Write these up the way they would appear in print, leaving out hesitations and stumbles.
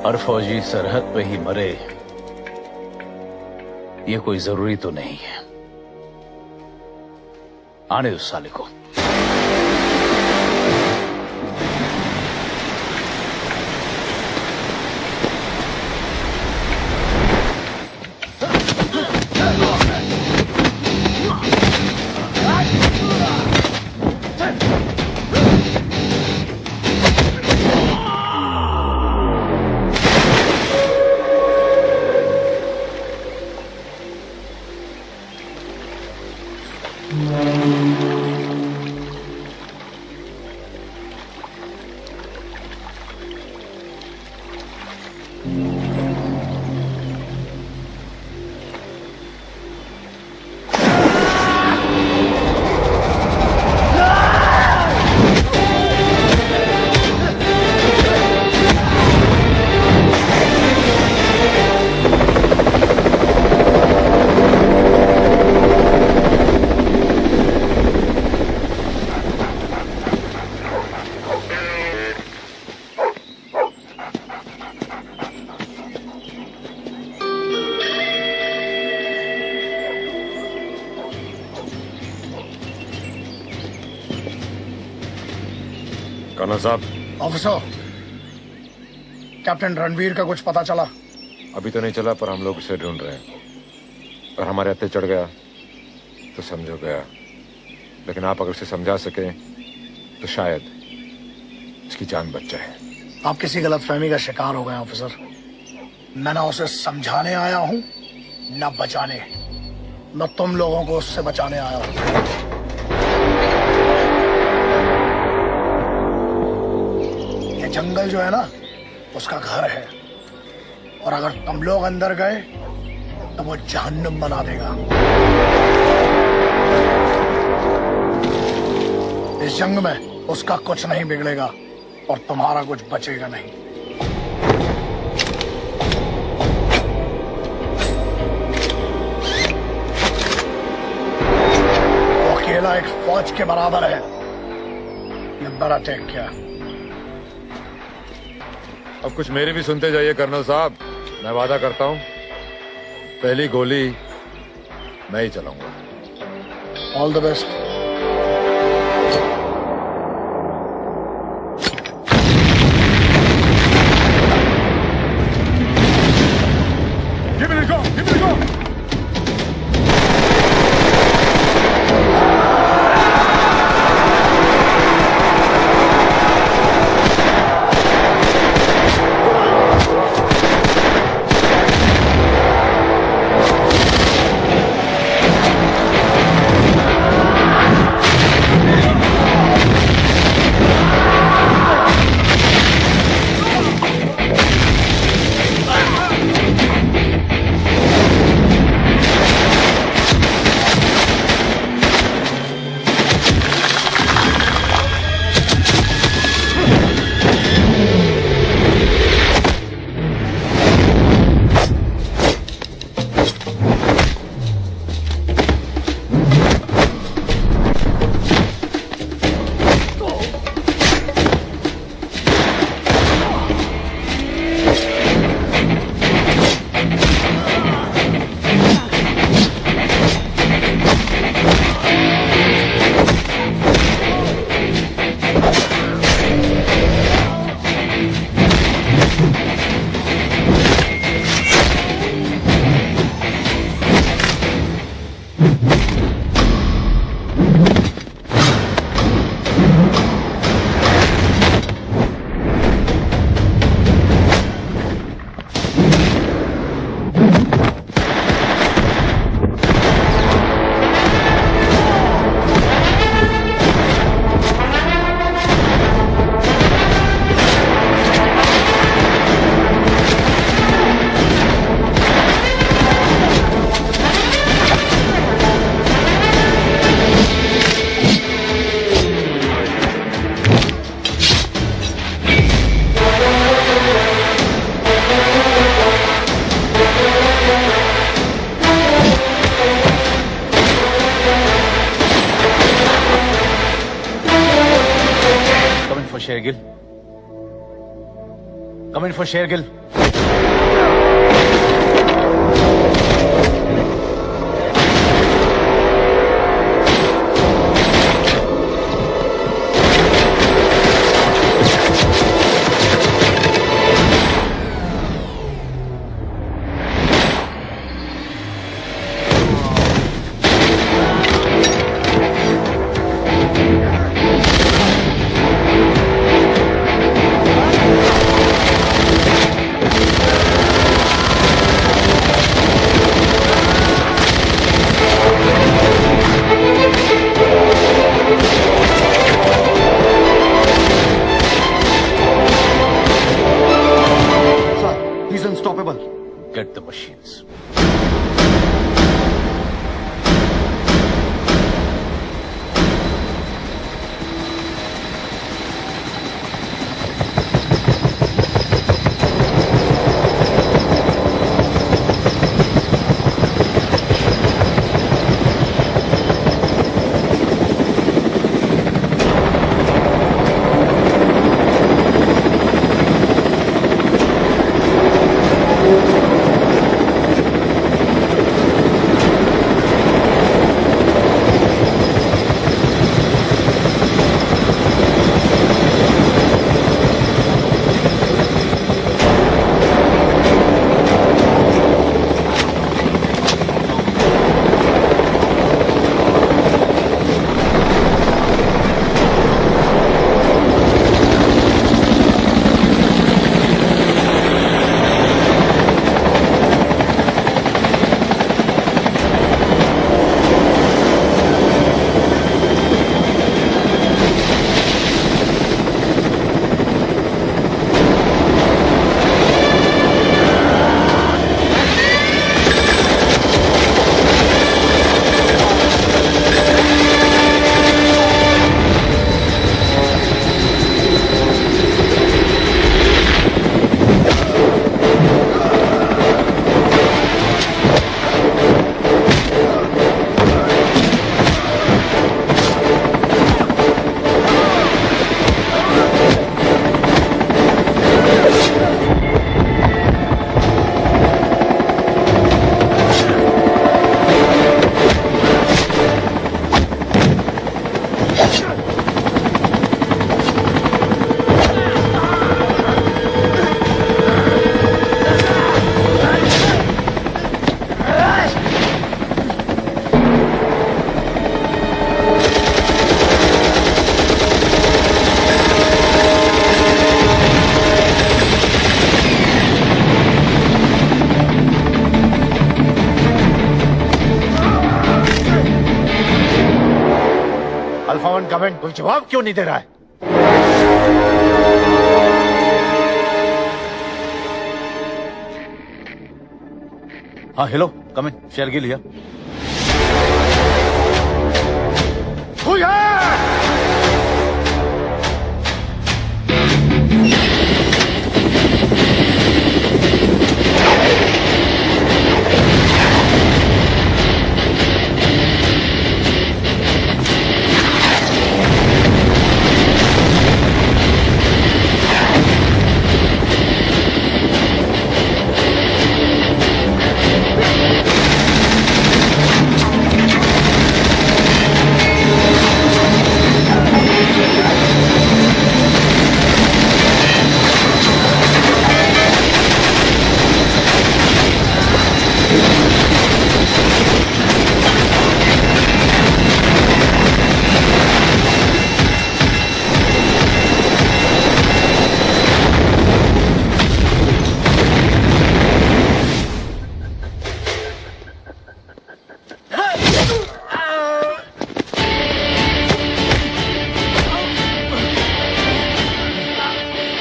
हर फौजी सरहद पे ही मरे, ये कोई जरूरी तो नहीं है। आने दो साले को। कर्नल साहब। ऑफिसर, कैप्टन रणवीर का कुछ पता चला? अभी तो नहीं चला, पर हम लोग उसे ढूंढ रहे हैं। और हमारे हत्थे चढ़ गया तो समझो गया। लेकिन आप अगर उसे समझा सके तो शायद उसकी जान बच जाए। आप किसी गलतफहमी का शिकार हो गए ऑफिसर। मैं ना उसे समझाने आया हूँ न बचाने। मैं तुम लोगों को उससे बचाने आया हूँ। ये जंगल जो है ना, उसका घर है। और अगर तुम लोग अंदर गए तो वो जहन्नुम बना देगा। इस जंग में उसका कुछ नहीं बिगड़ेगा और तुम्हारा कुछ बचेगा नहीं। वो अकेला एक फौज के बराबर है। ये बड़ा टेक क्या? अब कुछ मेरी भी सुनते जाइए कर्नल साहब। मैं वादा करता हूँ पहली गोली मैं ही चलाऊंगा। All the best. Shergill. Come in for Shergill. He's unstoppable. Get the machines. Alpha one comment कोई जवाब क्यों नहीं दे रहा है? हाँ hello, come in, Shergill here. Who ya?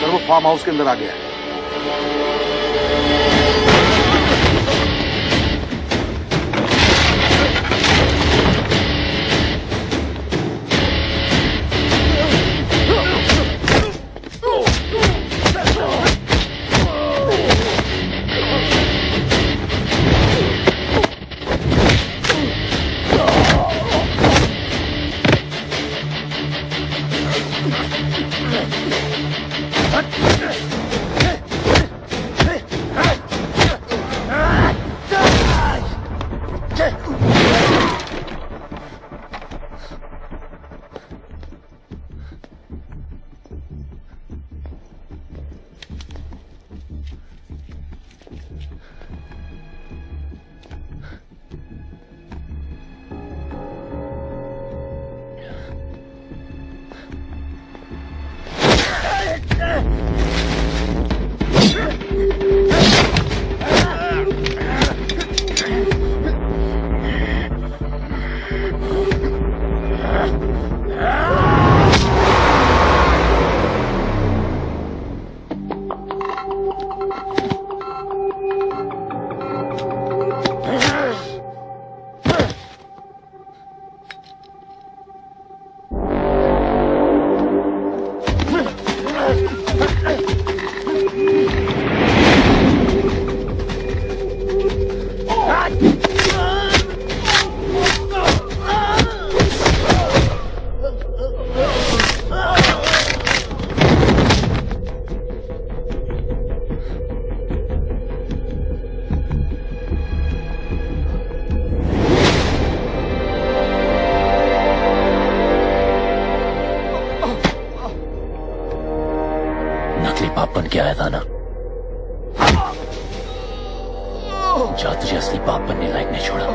Sir वो फार्म हाउस के अंदर आ गया है. बताया था ना, जा तुझे असली बाप बनने लायक नहीं छोड़ा।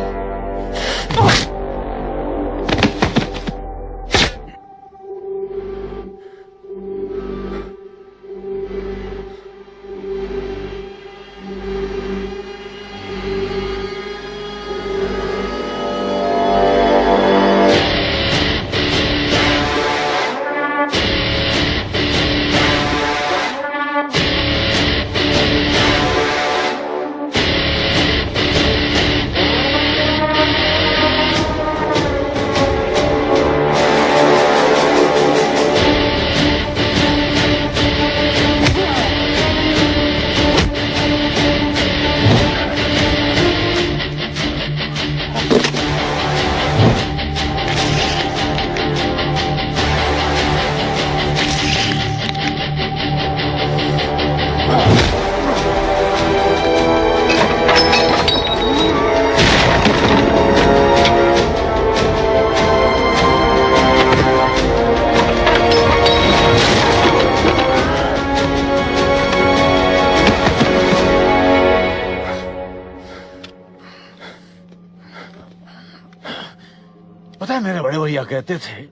पता है मेरे बड़े भैया कहते थे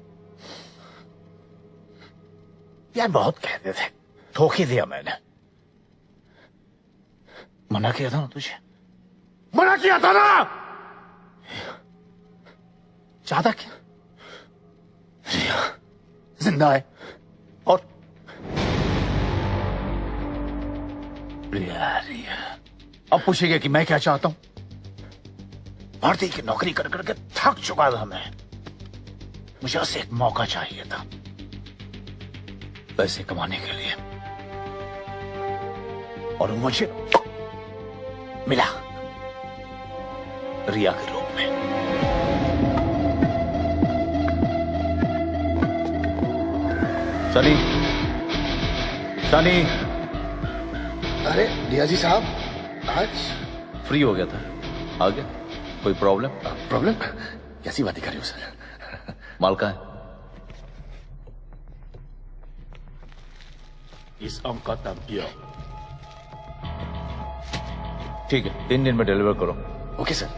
यार, बहुत कहते थे, ठोक ही दिया मैंने। मना किया था ना तुझे, मना किया था ना। चाहता क्या? रिया जिंदा है और रिया रिया अब पूछेगा कि मैं क्या चाहता हूं। भारतीय की नौकरी कर करके थक चुका था मैं, मुझे बस एक मौका चाहिए था पैसे कमाने के लिए, और मुझे मिला रिया के रूप में। सनी, सनी, अरे रिया जी साहब आज फ्री हो गया था, आ गया। कोई प्रॉब्लम? प्रॉब्लम? कैसी बातें कर रही हो सर? माल कहाँ है? इस अंक का तंबिया। ठीक है, 3 दिन में डिलीवर करो। Okay sir.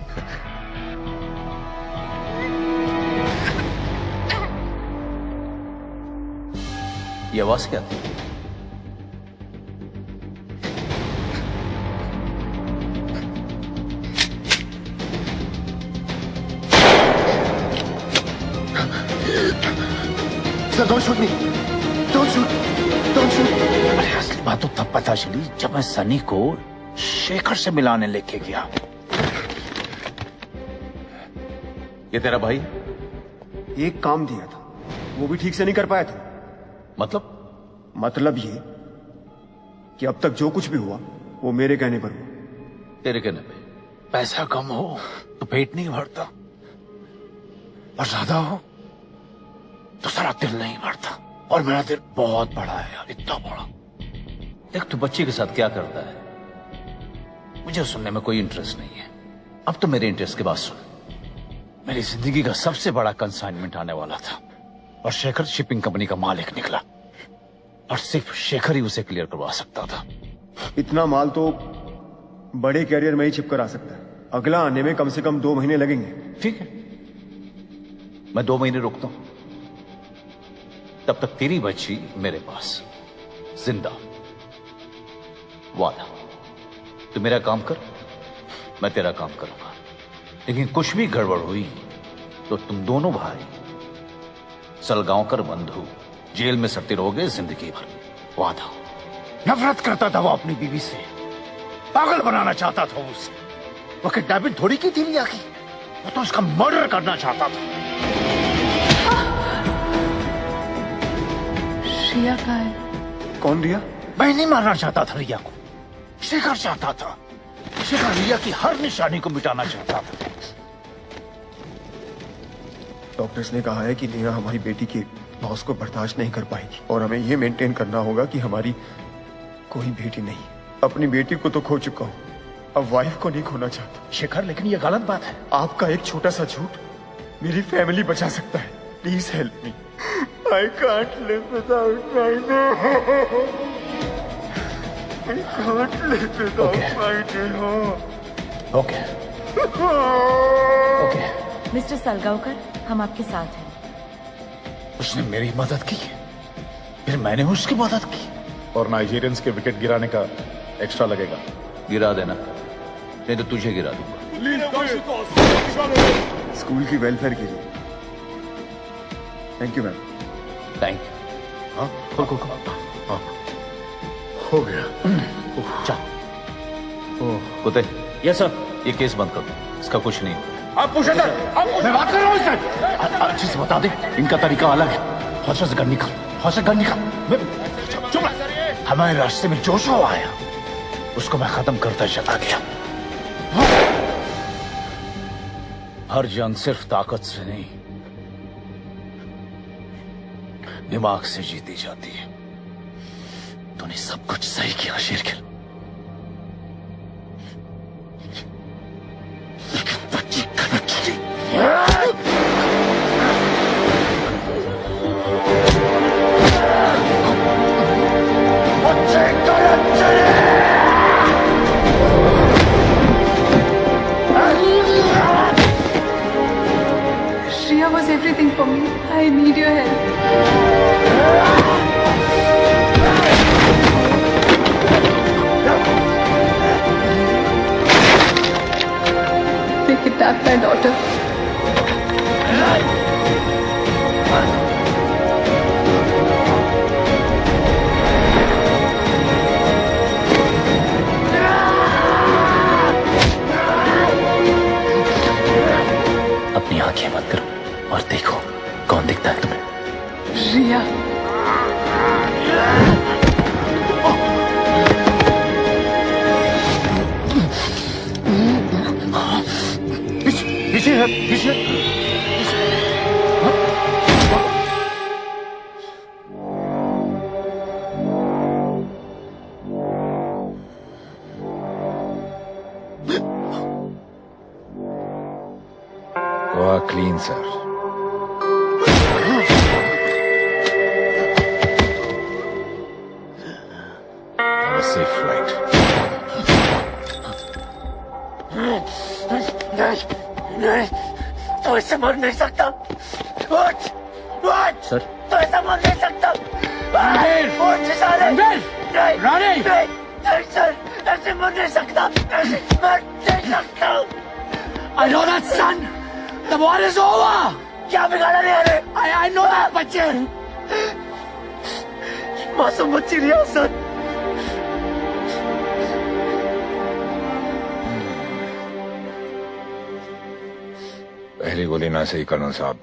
ये आवाज क्या थी? Sir don't shoot me, don't shoot, don't shoot. अरे असली बात तो तब पता चली जब मैं सनी को शेखर से मिलाने लेके गया। ये तेरा भाई? एक काम दिया था, वो भी ठीक से नहीं कर पाया था। मतलब ये कि अब तक जो कुछ भी हुआ वो मेरे कहने पर हुआ। तेरे कहने पे? पैसा कम हो तो पेट नहीं भरता, और ज्यादा हो तो सारा दिल नहीं भरता, और मेरा दिल बहुत बड़ा है यार, इतना बड़ा। देख, तू बच्ची के साथ क्या करता है मुझे सुनने में कोई इंटरेस्ट नहीं है। अब तो मेरे इंटरेस्ट की बात सुन। मेरी जिंदगी का सबसे बड़ा कंसाइनमेंट आने वाला था, और शेखर शिपिंग कंपनी का मालिक निकला, और सिर्फ शेखर ही उसे क्लियर करवा सकता था। इतना माल तो बड़े कैरियर में ही छिपकर आ सकता है, अगला आने में कम से कम 2 महीने लगेंगे। ठीक है, मैं 2 महीने रुकता हूं, तब तक तेरी बच्ची मेरे पास जिंदा। वादा, तू मेरा काम कर, मैं तेरा काम करूंगा, लेकिन कुछ भी गड़बड़ हुई तो तुम दोनों भाई सलगांवकर बंधु जेल में सड़ते रहोगे जिंदगी भर। वादा। नफरत करता था वो अपनी बीवी से, पागल बनाना चाहता था उसे। वो किडनैपिंग थोड़ी की थी रिया की, वो तो उसका मर्डर करना चाहता था। रिया कहाँ है? कौन रिया? मैं नहीं मारना चाहता था रिया को, शेखर चाहता था। शेखर रिया की हर निशानी को मिटाना चाहता था। डॉक्टर्स ने कहा है कि नेहा हमारी बेटी के लॉस को बर्दाश्त नहीं कर पाएगी, और हमें ये मेंटेन करना होगा कि हमारी कोई बेटी नहीं। अपनी बेटी को तो खो चुका हूँ, अब वाइफ को नहीं खोना चाहता। शेखर, लेकिन ये गलत बात है। आपका एक छोटा सा झूठ मेरी फैमिली बचा सकता है। Please help me, I can't live without my okay okay okay. Mister Salgaonkar, हम आपके साथ हैं। उसने मेरी मदद की, फिर मैंने उसकी मदद की। और नाइजीरियंस के विकेट गिराने का एक्स्ट्रा लगेगा। गिरा देना, नहीं तो तुझे गिरा दूंगा। स्कूल की वेलफेयर के लिए। Thank you ma'am. Thank you. हाँ खोल खोल खोल। हो गया। जा कुत्ते। Yes sir. ये केस बंद कर दो, इसका कुछ नहीं। आप पूछे सर, मैं बात कर रहा हूँ सर। अच्छे से बता दे, इनका तरीका अलग है। हौसले से गन निकाल, हौसले से गन निकाल। चुप रह। हमारे रास्ते में जो जो आया उसको मैं खत्म करता चला गया। हर जंग सिर्फ ताकत से नहीं, दिमाग से जीती जाती है। तूने सब कुछ सही किया शेरगिल, लेकिन बच्ची गलत चली। बच्चे गलत चले। Shriya was everything for me. I need your help. They kidnapped my daughter. अपनी आंखें बंद करो और देखो कौन दिखता है तुम्हें। Shriya. पीछे है, पीछे। Goa clean sir. Have a safe flight. नहीं, तो ऐसे मर नहीं सकता। उठ, उठ। सर। तो ऐसे मर नहीं सकता। उठ साले। नहीं, नहीं सर, ऐसे मर नहीं सकता। ऐसे मर नहीं सकता। I know that son. The war is over. क्या बिगाड़ा नहीं अरे? I know that बच्चे। मासूम बच्ची रिया सर। पहली गोली ना सही कर्नल साहब,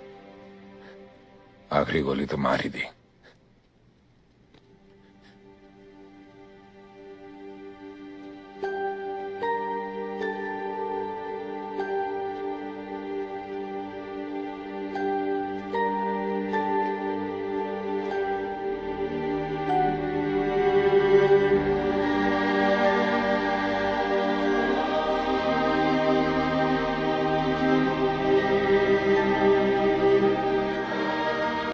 आखिरी गोली तो मार ही दी।